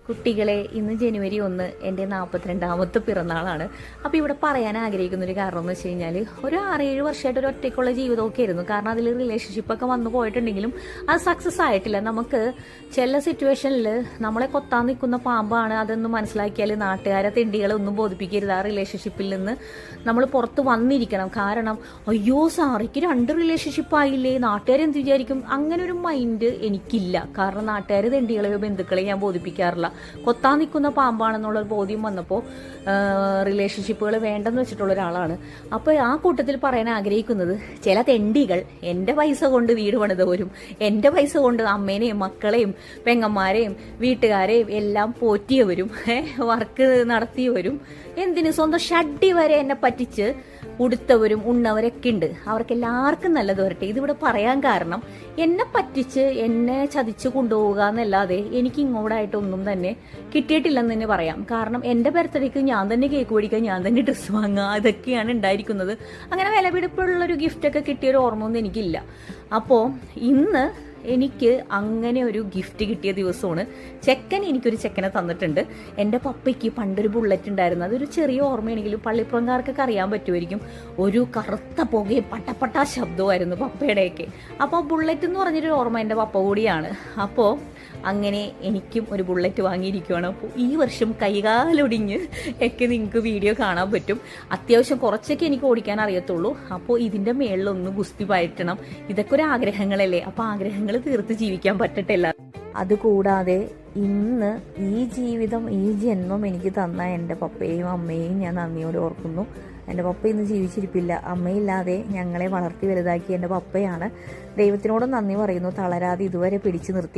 കുട്ടികളെ ഇന്ന് ജനുവരി 1 എൻ്റെ 42ാമത്തെ പിറന്നാളാണ്. അപ്പോൾ ഇവിടെ പറയാൻ ആഗ്രഹിക്കുന്ന ഒരു കാരണം എന്ന് വെച്ച് കഴിഞ്ഞാൽ ഒരു 6-7 വർഷമായിട്ട് ഒരു ഒറ്റയ്ക്കുള്ള ജീവിതമൊക്കെ ആയിരുന്നു. കാരണം അതിൽ റിലേഷൻഷിപ്പൊക്കെ വന്നു പോയിട്ടുണ്ടെങ്കിലും അത് സക്സസ് ആയിട്ടില്ല. നമുക്ക് ചില സിറ്റുവേഷനിൽ നമ്മളെ കൊത്താൻ നിൽക്കുന്ന പാമ്പാണ് അതെന്ന് മനസ്സിലാക്കിയാൽ നാട്ടുകാരെ തെണ്ടികളെ ഒന്നും ബോധിപ്പിക്കരുത്. ആ റിലേഷൻഷിപ്പിൽ നിന്ന് നമ്മൾ പുറത്ത് വന്നിരിക്കണം. കാരണം അയ്യോ സാറിക്ക് 2 റിലേഷൻഷിപ്പ് ആയില്ലേ, നാട്ടുകാരെന്ത് വിചാരിക്കും, അങ്ങനെ ഒരു മൈൻഡ് എനിക്കില്ല. കാരണം നാട്ടുകാർ തെണ്ടികളെയോ ബന്ധുക്കളെയോ ഞാൻ ബോധിപ്പിക്കാറില്ല. കൊത്താൻ നിൽക്കുന്ന പാമ്പാണെന്നുള്ളൊരു ബോധ്യം വന്നപ്പോൾ റിലേഷൻഷിപ്പുകൾ വേണ്ടെന്ന് വെച്ചിട്ടുള്ള ഒരാളാണ്. അപ്പോൾ ആ കൂട്ടത്തിൽ പറയാൻ ആഗ്രഹിക്കുന്നത്, ചില തെണ്ടികൾ എൻ്റെ പൈസ കൊണ്ട് വീട് പണിതവരും എൻ്റെ പൈസ കൊണ്ട് അമ്മേനെയും മക്കളെയും പെങ്ങന്മാരെയും വീട്ടുകാരെയും എല്ലാം പോറ്റിയവരും വർക്ക് നടത്തിയവരും എന്തിന് സ്വന്തം ഷഡ്ഡി വരെ എന്നെ പറ്റിച്ച് ഉടുത്തവരും ഉണ്ണവരൊക്കെ ഉണ്ട്. അവർക്കെല്ലാവർക്കും നല്ലത് വരട്ടെ. ഇതിവിടെ പറയാൻ കാരണം എന്നെ പറ്റിച്ച് എന്നെ ചതിച്ച് കൊണ്ടുപോവുക എന്നല്ലാതെ എനിക്ക് ഇങ്ങോട്ടായിട്ടൊന്നും തന്നെ കിട്ടിയിട്ടില്ലെന്ന് തന്നെ പറയാം. കാരണം എൻ്റെ ബർത്ത്ഡേക്ക് ഞാൻ തന്നെ കേക്ക് മേടിക്കുക, ഞാൻ തന്നെ ഡ്രസ്സ് വാങ്ങുക, ഇതൊക്കെയാണ് ഉണ്ടായിരിക്കുന്നത്. അങ്ങനെ വിലപിടിപ്പുള്ളൊരു ഗിഫ്റ്റൊക്കെ കിട്ടിയൊരു ഓർമ്മയൊന്നും എനിക്കില്ല. അപ്പോൾ ഇന്ന് എനിക്ക് അങ്ങനെ ഒരു ഗിഫ്റ്റ് കിട്ടിയ ദിവസമാണ്. ചെക്കൻ എനിക്കൊരു ചെക്കനെ തന്നിട്ടുണ്ട്. എൻ്റെ പപ്പയ്ക്ക് പണ്ടൊരു ബുള്ളറ്റ് ഉണ്ടായിരുന്നു. അതൊരു ചെറിയ ഓർമ്മയാണെങ്കിലും പള്ളിപ്പുറംകാർക്കൊക്കെ അറിയാൻ പറ്റുമായിരിക്കും. ഒരു കറുത്ത പുകയും പട്ടപ്പട്ട ശബ്ദമായിരുന്നു പപ്പയുടെയൊക്കെ. അപ്പോൾ ബുള്ളറ്റ് എന്ന് പറഞ്ഞൊരു ഓർമ്മ എൻ്റെ പപ്പ കൂടിയാണ്. അപ്പോൾ അങ്ങനെ എനിക്കും ഒരു ബുള്ളറ്റ് വാങ്ങിയിരിക്കുകയാണ്. അപ്പോൾ ഈ വർഷം കൈകാലൊടിഞ്ഞ് ഒക്കെ നിങ്ങൾക്ക് വീഡിയോ കാണാൻ പറ്റും. അത്യാവശ്യം കുറച്ചൊക്കെ എനിക്ക് ഓടിക്കാൻ അറിയത്തുള്ളൂ. അപ്പോൾ ഇതിൻ്റെ മേളിലൊന്ന് ഗുസ്തി പയറ്റണം. ഇതൊക്കെ ഒരു ആഗ്രഹങ്ങളല്ലേ. അപ്പോൾ ആഗ്രഹങ്ങൾ തീർത്ത് ജീവിക്കാൻ പറ്റട്ടില്ല. അതുകൂടാതെ ഇന്ന് ഈ ജീവിതം ഈ ജന്മം എനിക്ക് തന്ന എൻ്റെ പപ്പയെയും അമ്മയെയും ഞാൻ നന്ദിയോടെ ഓർക്കുന്നു. എൻ്റെ പപ്പ ഇന്ന് ജീവിച്ചിരിപ്പില്ല. അമ്മയില്ലാതെ ഞങ്ങളെ വളർത്തി വലുതാക്കിയ എൻ്റെ പപ്പയാണ്. ദൈവത്തിനോട് നന്ദി പറയുന്നു. തളരാതെ ഇതുവരെ പിടിച്ചു നിർത്തിയ